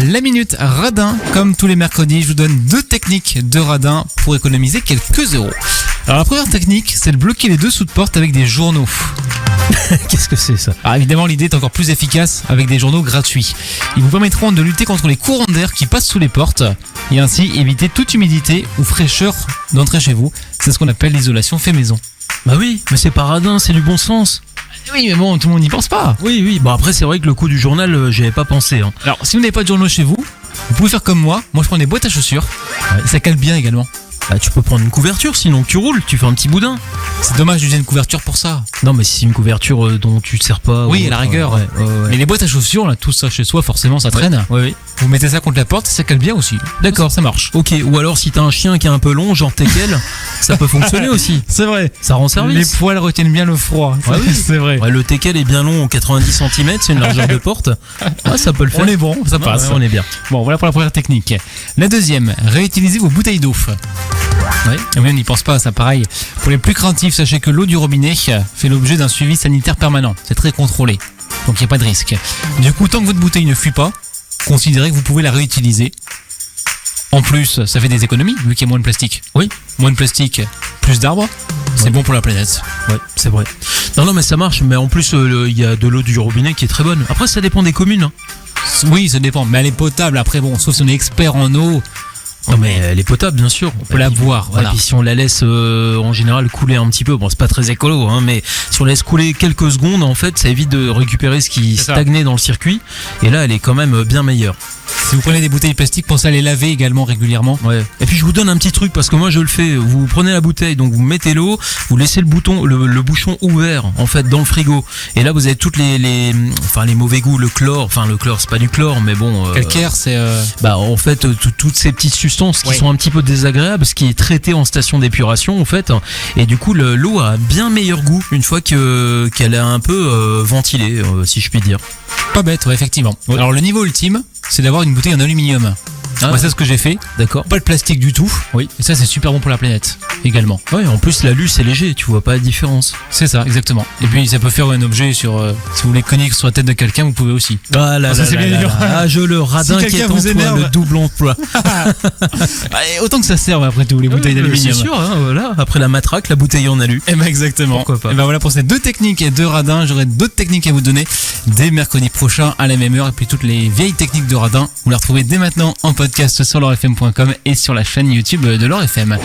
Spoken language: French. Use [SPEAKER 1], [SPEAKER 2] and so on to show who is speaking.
[SPEAKER 1] La minute radin, comme tous les mercredis, je vous donne 2 techniques de radin pour économiser quelques euros. Alors la première technique, c'est de bloquer les dessous de porte avec des journaux.
[SPEAKER 2] Qu'est-ce que c'est ça?
[SPEAKER 1] Alors évidemment, l'idée est encore plus efficace avec des journaux gratuits. Ils vous permettront de lutter contre les courants d'air qui passent sous les portes et ainsi éviter toute humidité ou fraîcheur d'entrer chez vous. C'est ce qu'on appelle l'isolation fait maison.
[SPEAKER 2] Bah oui, mais c'est pas radin, c'est du bon sens.
[SPEAKER 1] Oui, mais bon, tout le monde n'y pense pas.
[SPEAKER 2] Oui, bon après c'est vrai que le coup du journal, j'y avais pas pensé. Hein.
[SPEAKER 1] Alors, si vous n'avez pas de journaux chez vous, vous pouvez faire comme moi. Moi, je prends des boîtes à chaussures. Et ça cale bien également.
[SPEAKER 2] Bah, tu peux prendre une couverture, sinon tu roules, tu fais un petit boudin.
[SPEAKER 1] C'est dommage d'utiliser une couverture pour ça.
[SPEAKER 2] Non, mais si c'est une couverture dont tu te sers pas.
[SPEAKER 1] Oui, à la rigueur.
[SPEAKER 2] Ouais.
[SPEAKER 1] Mais les boîtes à chaussures, là, tout ça chez soi, forcément, ça traîne.
[SPEAKER 2] Oui.
[SPEAKER 1] Vous mettez ça contre la porte, ça cale bien aussi.
[SPEAKER 2] D'accord,
[SPEAKER 1] ça marche.
[SPEAKER 2] Ok, ou alors si t'as un chien qui est un peu long, genre teckel, ça peut fonctionner aussi.
[SPEAKER 1] C'est vrai.
[SPEAKER 2] Ça rend service.
[SPEAKER 1] Les poils retiennent bien le froid.
[SPEAKER 2] Ouais, oui.
[SPEAKER 1] C'est vrai.
[SPEAKER 2] Ouais, le teckel est bien long, en 90 cm, c'est une largeur de porte. Ah, ça peut le faire.
[SPEAKER 1] On est bon, ça passe.
[SPEAKER 2] Ouais, on est bien.
[SPEAKER 1] Bon, voilà pour la première technique. La deuxième, réutilisez vos bouteilles d'eau.
[SPEAKER 2] Ouais.
[SPEAKER 1] Oui, on n'y pense pas, ça pareil. Pour les plus craintifs, sachez que l'eau du robinet fait l'objet d'un suivi sanitaire permanent. C'est très contrôlé, donc il n'y a pas de risque. Du coup, tant que votre bouteille ne fuit pas, considérez que vous pouvez la réutiliser. En plus, ça fait des économies, vu qu'il y a moins de plastique.
[SPEAKER 2] Oui.
[SPEAKER 1] Moins de plastique, plus d'arbres, c'est bon pour la planète.
[SPEAKER 2] Ouais, c'est vrai. Non, mais ça marche, mais en plus, il y a de l'eau du robinet qui est très bonne. Après, ça dépend des communes. Hein.
[SPEAKER 1] Oui, ça dépend, mais elle est potable. Après, bon, sauf si on est expert en eau.
[SPEAKER 2] Non, mais elle est potable, bien sûr.
[SPEAKER 1] On peut la boire, voilà.
[SPEAKER 2] Et puis si on la laisse en général couler un petit peu, bon, c'est pas très écolo, hein, mais si on la laisse couler quelques secondes, en fait, ça évite de récupérer ce qui stagnait dans le circuit. Et là, elle est quand même bien meilleure.
[SPEAKER 1] Si vous prenez des bouteilles plastiques, pensez à les laver également régulièrement.
[SPEAKER 2] Ouais. Et puis je vous donne un petit truc parce que moi je le fais. Vous prenez la bouteille, donc vous mettez l'eau, vous laissez le bouchon ouvert en fait dans le frigo. Et là vous avez toutes les mauvais goûts, le chlore. Enfin le chlore c'est pas du chlore, mais bon.
[SPEAKER 1] Calcaire, c'est.
[SPEAKER 2] Bah en fait toutes ces petites substances qui sont un petit peu désagréables, ce qui est traité en station d'épuration en fait. Et du coup l'eau a bien meilleur goût une fois qu'elle est un peu ventilée, si je puis dire.
[SPEAKER 1] Pas bête, ouais, effectivement. Ouais. Alors le niveau ultime, c'est d'avoir une bouteille en aluminium. Moi, c'est ce que j'ai fait.
[SPEAKER 2] D'accord.
[SPEAKER 1] Pas de plastique du tout.
[SPEAKER 2] Oui.
[SPEAKER 1] Et ça, c'est super bon pour la planète également.
[SPEAKER 2] Ouais, en plus, l'alu, c'est léger. Tu vois pas la différence.
[SPEAKER 1] C'est ça, exactement. Et puis, ça peut faire un objet sur. Si vous voulez cogner sur la tête de quelqu'un, vous pouvez aussi.
[SPEAKER 2] Ah là, c'est bien dur. Ah, je le radin qui est en toi, le double emploi.
[SPEAKER 1] Autant que ça serve après tout, les bouteilles d'aluminium.
[SPEAKER 2] C'est sûr, hein, voilà. Après la matraque, la bouteille en alu.
[SPEAKER 1] Et ben exactement.
[SPEAKER 2] Pourquoi pas.
[SPEAKER 1] Et ben voilà pour ces 2 techniques et 2 radins. J'aurai d'autres techniques à vous donner dès mercredi prochain à la même heure. Et puis toutes les vieilles techniques de radin, vous les retrouvez dès maintenant en podcast sur l'orfm.com et sur la chaîne YouTube de l'Or FM.